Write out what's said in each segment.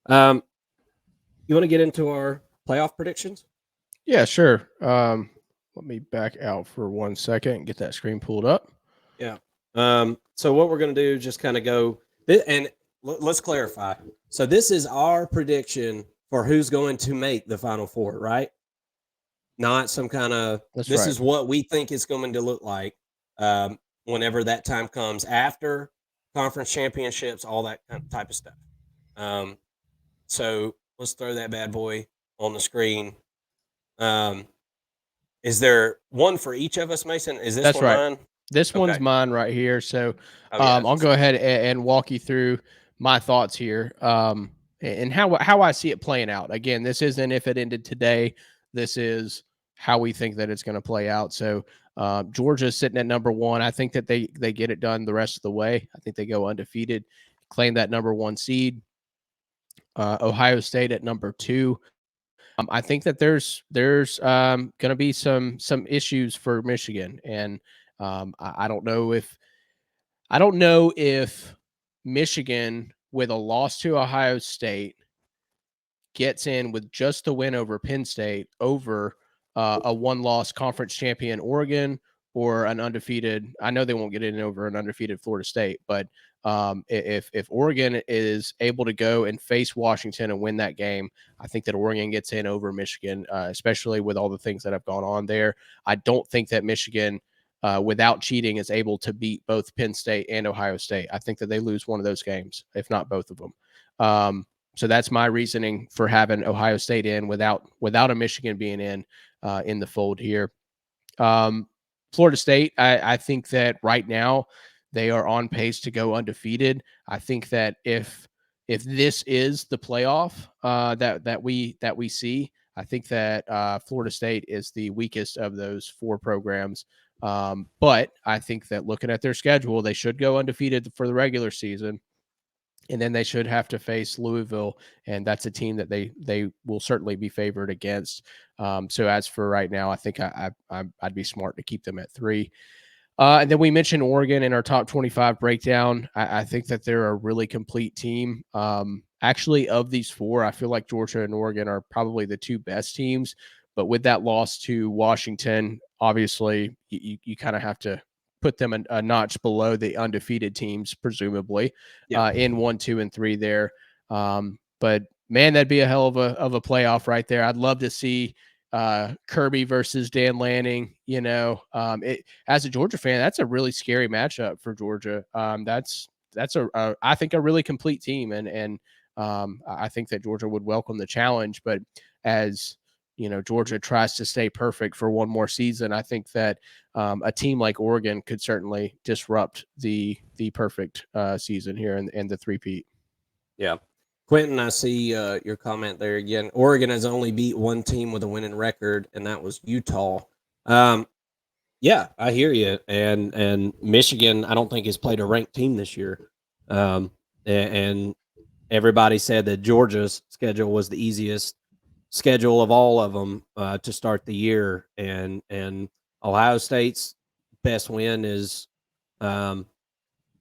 You want to get into our playoff predictions? Yeah, sure. Let me back out for 1 second and get that screen pulled up. Yeah. So what we're going to do is just kind of go and let's clarify. So this is our prediction for who's going to make the Final Four, right? Not some kind of. That's This right. is what we think it's going to look like whenever that time comes after conference championships, all that kind of type of stuff. Um, so let's throw that bad boy on the screen. Um, is there one for each of us, Mason? Is this That's one right. mine? This one's Okay. mine right here. So Oh yeah, I was I'll gonna go say. ahead and walk you through my thoughts here and how I see it playing out. Again, this isn't if it ended today. This is how we think that it's going to play out. So Georgia's sitting at number one. I think that they get it done the rest of the way. I think they go undefeated, claim that number one seed. Ohio State at number two. I think that there's going to be some issues for Michigan, and I don't know if Michigan with a loss to Ohio State gets in with just a win over Penn State over a one-loss conference champion Oregon or an undefeated. I know they won't get in over an undefeated Florida State, but if Oregon is able to go and face Washington and win that game, I think that Oregon gets in over Michigan, especially with all the things that have gone on there. I don't think that Michigan, without cheating, is able to beat both Penn State and Ohio State. I think that they lose one of those games, if not both of them. So that's my reasoning for having Ohio State in without a Michigan being in the fold here. Florida State, I think that right now they are on pace to go undefeated. I think that if this is the playoff that we see, I think that Florida State is the weakest of those four programs. But I think that looking at their schedule, they should go undefeated for the regular season, and then they should have to face Louisville, and that's a team that they will certainly be favored against. So as for right now, I think I'd be smart to keep them at three. And then we mentioned Oregon in our top 25 breakdown. I think that they're a really complete team. Actually, of these four, I feel like Georgia and Oregon are probably the two best teams. But with that loss to Washington, obviously, you kind of have to put them a notch below the undefeated teams, presumably, Yeah. in 1, 2, and 3 there. But man, that'd be a hell of a playoff right there. I'd love to see Kirby versus Dan Lanning. As a Georgia fan, that's a really scary matchup for Georgia. That's I think a really complete team, and I think that Georgia would welcome the challenge. But as Georgia tries to stay perfect for one more season, I think that a team like Oregon could certainly disrupt the perfect season here and the three-peat. Yeah. Quentin, I see your comment there again. Oregon has only beat one team with a winning record, and that was Utah. Um, yeah, I hear you. And Michigan, I don't think has played a ranked team this year. And everybody said that Georgia's schedule was the easiest schedule of all of them to start the year, and Ohio State's best win is um,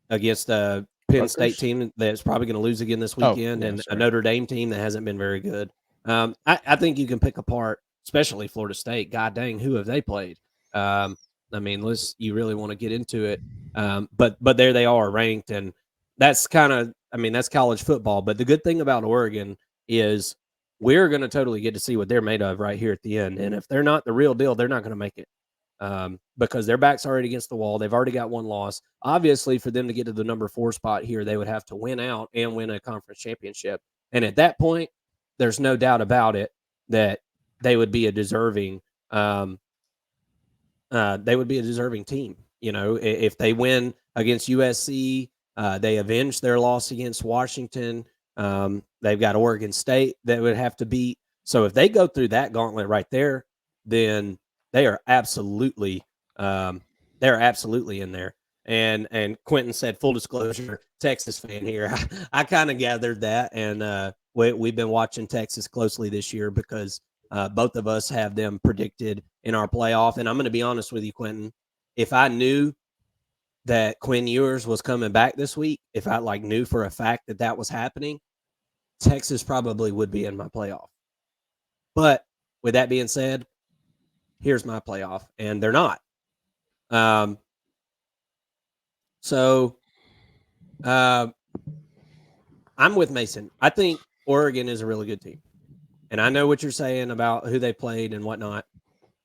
against a Penn State Rutgers? team that's probably going to lose again this Oh, weekend, yeah, and a sorry. Notre Dame team that hasn't been very good. I think you can pick apart, especially Florida State. God dang, who have they played? I mean, you really want to get into it, but there they are ranked, and that's kind of, I mean, that's college football. But the good thing about Oregon is we're going to totally get to see what they're made of right here at the end. And if they're not the real deal, they're not going to make it because their back's already against the wall. They've already got one loss. Obviously, for them to get to the number 4 spot here, they would have to win out and win a conference championship. And at that point, there's no doubt about it that they would be a deserving um, they would be a deserving team. If they win against USC, they avenge their loss against Washington. They've got Oregon State that would have to beat. So if they go through that gauntlet right there, then they are absolutely in there. And Quentin said, full disclosure, Texas fan here. I kind of gathered that, and we've been watching Texas closely this year because both of us have them predicted in our playoff. And I'm going to be honest with you, Quentin. If I knew that Quinn Ewers was coming back this week, if I knew for a fact that was happening, Texas probably would be in my playoff. But with that being said, here's my playoff, and they're not. So I'm with Mason. I think Oregon is a really good team. And I know what you're saying about who they played and whatnot.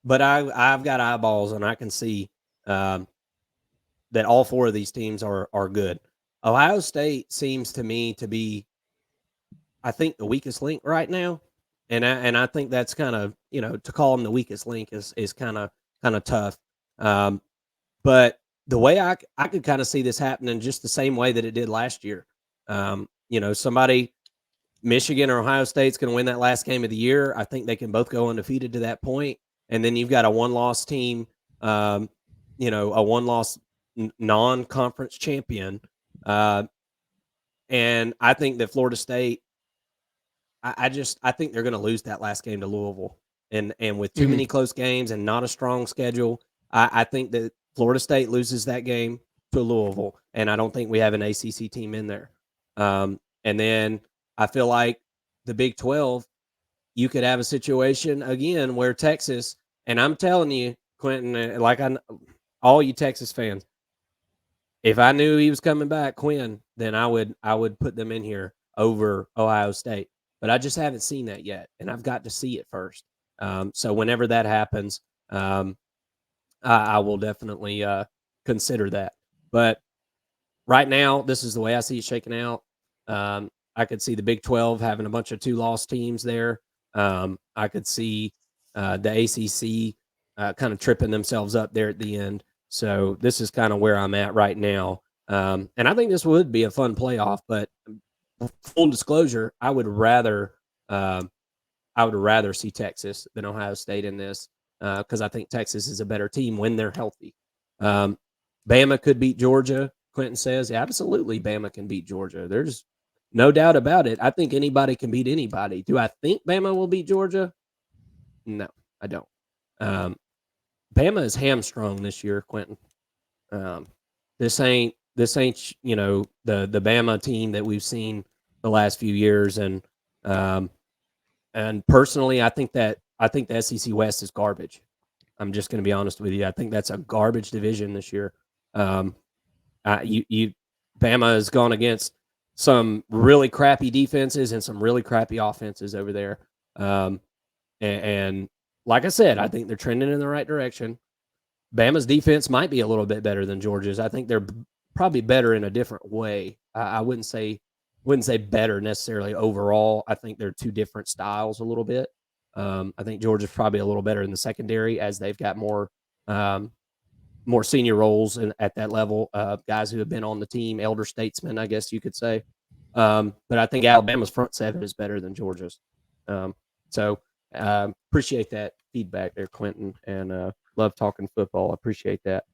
But I've got eyeballs, and I can see that all four of these teams are good. Ohio State seems to me to be, I think, the weakest link right now, and I think that's kind of, to call them the weakest link is kind of tough. But the way I could kind of see this happening just the same way that it did last year. Somebody, Michigan or Ohio State's going to win that last game of the year. I think they can both go undefeated to that point, and then you've got a one-loss team, a one-loss non-conference champion, and I think that Florida State. I think they're going to lose that last game to Louisville, and with too many close games and not a strong schedule, I think that Florida State loses that game to Louisville, and I don't think we have an ACC team in there. And then I feel like the Big 12, you could have a situation again where Texas, and I'm telling you, Quentin, like all you Texas fans, if I knew he was coming back, Quinn, then I would put them in here over Ohio State. But I just haven't seen that yet, and I've got to see it first. So whenever that happens, I will definitely consider that. But right now, this is the way I see it shaking out. I could see the Big 12 having a bunch of two-loss teams there. I could see the ACC kind of tripping themselves up there at the end. So this is kind of where I'm at right now. And I think this would be a fun playoff, but full disclosure, I would rather see Texas than Ohio State in this because I think Texas is a better team when they're healthy. Bama could beat Georgia, Quentin says. Yeah, absolutely, Bama can beat Georgia. There's no doubt about it. I think anybody can beat anybody. Do I think Bama will beat Georgia? No, I don't. Bama is hamstrung this year, Quentin. This ain't the Bama team that we've seen the last few years, and personally, I think the SEC West is garbage. I'm just going to be honest with you. I think that's a garbage division this year. Bama has gone against some really crappy defenses and some really crappy offenses over there. And like I said, I think they're trending in the right direction. Bama's defense might be a little bit better than Georgia's. I think they're probably better in a different way. I wouldn't say better necessarily overall. I think they're two different styles a little bit. I think Georgia's probably a little better in the secondary as they've got more senior roles at that level, guys who have been on the team, elder statesmen, I guess you could say. But I think Alabama's front seven is better than Georgia's. So appreciate that feedback there, Quentin, and love talking football. I appreciate that.